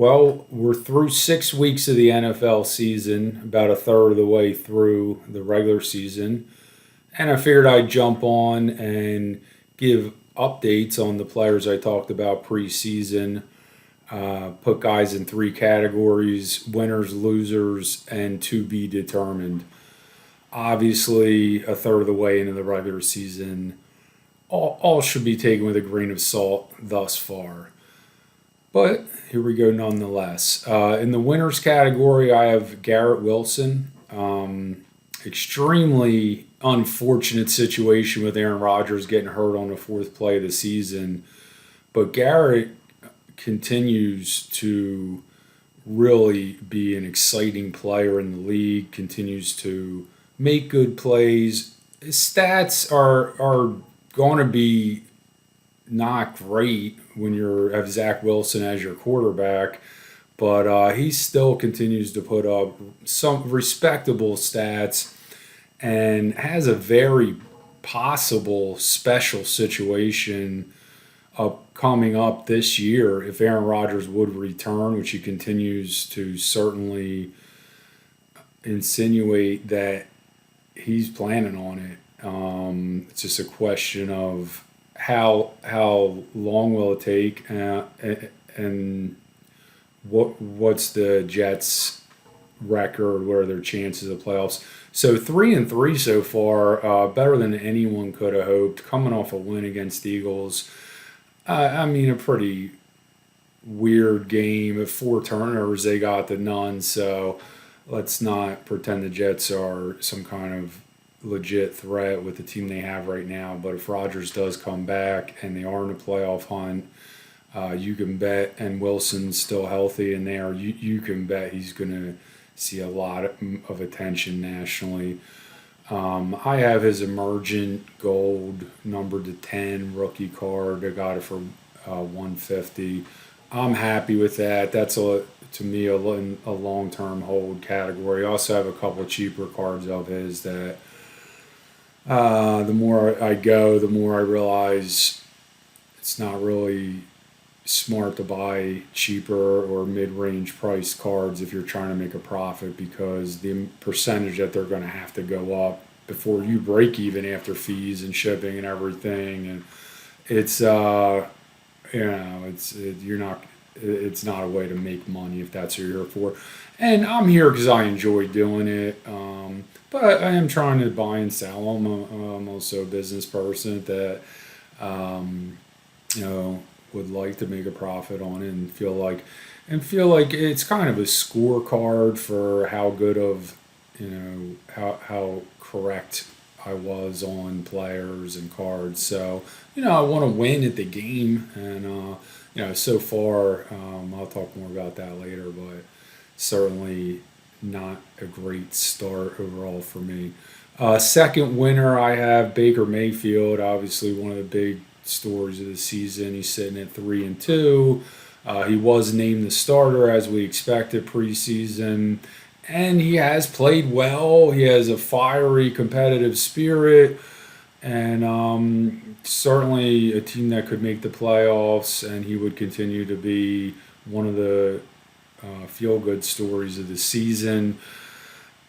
Well, we're through 6 weeks of the NFL season, about a third of the way through the regular season. And I figured I'd jump on and give updates on the players I talked about preseason. Put guys in three categories: winners, losers, and to be determined. Obviously, a third of the way into the regular season, all should be taken with a grain of salt thus far. But here we go nonetheless. In the winners category, I have Garrett Wilson. Extremely unfortunate situation with Aaron Rodgers getting hurt on the fourth play of the season. But Garrett continues to really be an exciting player in the league, continues to make good plays. His stats are going to be not great when you have Zach Wilson as your quarterback, but he still continues to put up some respectable stats and has a very possible special situation coming up this year if Aaron Rodgers would return, which he continues to certainly insinuate that he's planning on it. It's just a question of how long will it take, and what's the Jets' record? What are their chances of playoffs? So 3-3 so far, better than anyone could have hoped. Coming off a win against the Eagles, I mean a pretty weird game. At four turnovers, they got to none. So let's not pretend the Jets are some kind of legit threat with the team they have right now. But if Rodgers does come back and they are in a playoff hunt, you can bet, and Wilson's still healthy in there, you can bet he's going to see a lot of attention nationally. I have his emergent gold number to 10 rookie card. I got it for 150. I'm happy with that. That's to me a long-term hold category. I also have a couple of cheaper cards of his that the more I go, the more I realize it's not really smart to buy cheaper or mid-range priced cards if you're trying to make a profit, because the percentage that they're going to have to go up before you break even after fees and shipping and everything, and it's it's not a way to make money if that's what you're here for. And I'm here because I enjoy doing it. But I am trying to buy and sell. I'm also a business person that, you know, would like to make a profit on it and feel like it's kind of a scorecard for how good of, how correct I was on players and cards. So, I want to win at the game, and so far, I'll talk more about that later, but certainly not a great start overall for me. Second winner, I have Baker Mayfield, obviously one of the big stories of the season. He's sitting at 3-2. He was named the starter as we expected preseason, and he has played well. He has a fiery, competitive spirit, and certainly a team that could make the playoffs, and he would continue to be one of the feel-good stories of the season.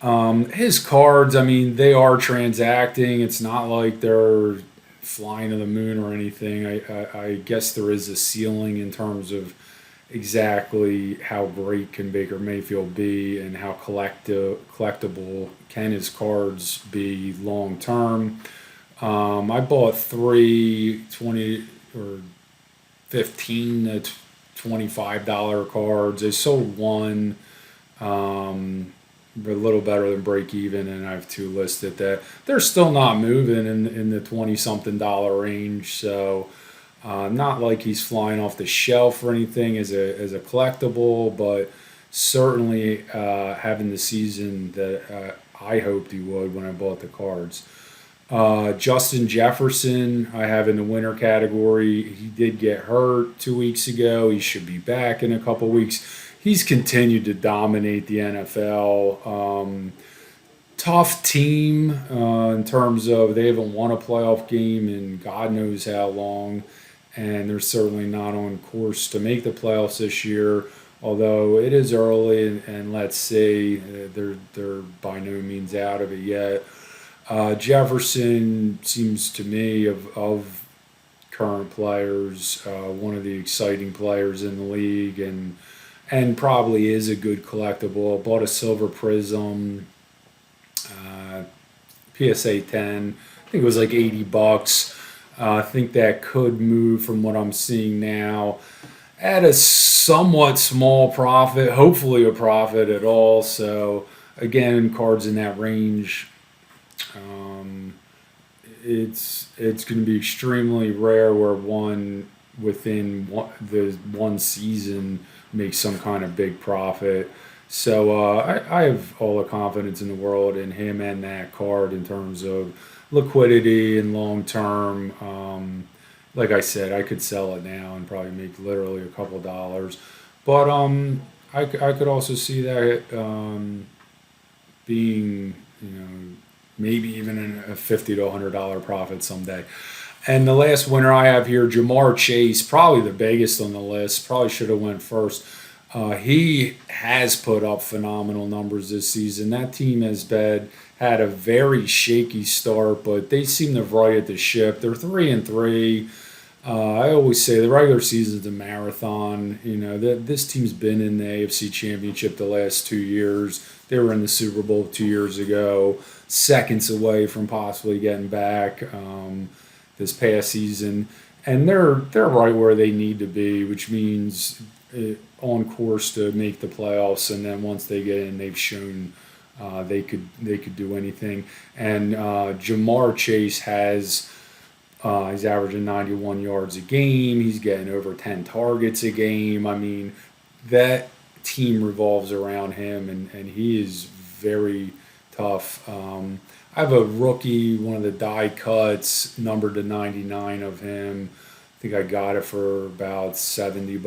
His cards, I mean, they are transacting. It's not like they're flying to the moon or anything. I guess there is a ceiling in terms of exactly how great can Baker Mayfield be and how collectible can his cards be long term. I bought three 20 or 15 to $25 cards. I sold one, a little better than break even, and I have two listed that they're still not moving in the 20 something dollar range. So not like he's flying off the shelf or anything as a collectible, but certainly having the season that I hoped he would when I bought the cards. Justin Jefferson, I have in the winner category. He did get hurt 2 weeks ago. He should be back in a couple weeks. He's continued to dominate the NFL. Tough team in terms of they haven't won a playoff game in God knows how long, and they're certainly not on course to make the playoffs this year. Although it is early, and let's see, they're by no means out of it yet. Jefferson seems to me of current players, one of the exciting players in the league, and probably is a good collectible. Bought a silver prism, uh, PSA 10. I think it was like $80. I think that could move from what I'm seeing now at a somewhat small profit, hopefully a profit at all. So again, cards in that range. Um, it's going to be extremely rare where one within the one season makes some kind of big profit. So I have all the confidence in the world in him and that card in terms of liquidity and long term. Like I said, I could sell it now and probably make literally a couple dollars. But I could also see that being, maybe even a $50 to $100 profit someday. And the last winner I have here, JaMarr Chase, probably the biggest on the list. Probably should have went first. He has put up phenomenal numbers this season. That team has had a very shaky start, but they seem to have righted the ship. They're 3-3. I always say the regular season is a marathon. This team's been in the AFC Championship the last 2 years. They were in the Super Bowl 2 years ago, seconds away from possibly getting back this past season, and they're right where they need to be, which means on course to make the playoffs. And then once they get in, they've shown they could do anything. And JaMarr Chase has. He's averaging 91 yards a game. He's getting over 10 targets a game. I mean, that team revolves around him, and he is very tough. I have a rookie, one of the die cuts, numbered to 99 of him. I think I got it for about $70.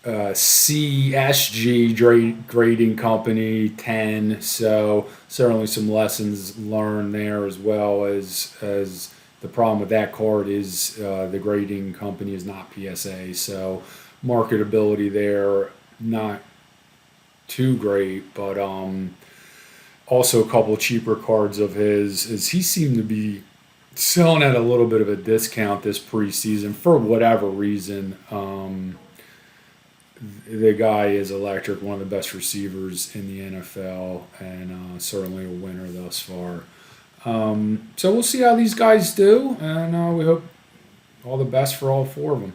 CSG grading company 10. So certainly some lessons learned there, as well as the problem with that card is the grading company is not PSA. So marketability there not too great, but also a couple cheaper cards of his as he seemed to be selling at a little bit of a discount this preseason for whatever reason. The guy is electric, one of the best receivers in the NFL, and certainly a winner thus far. So we'll see how these guys do, and we hope all the best for all four of them.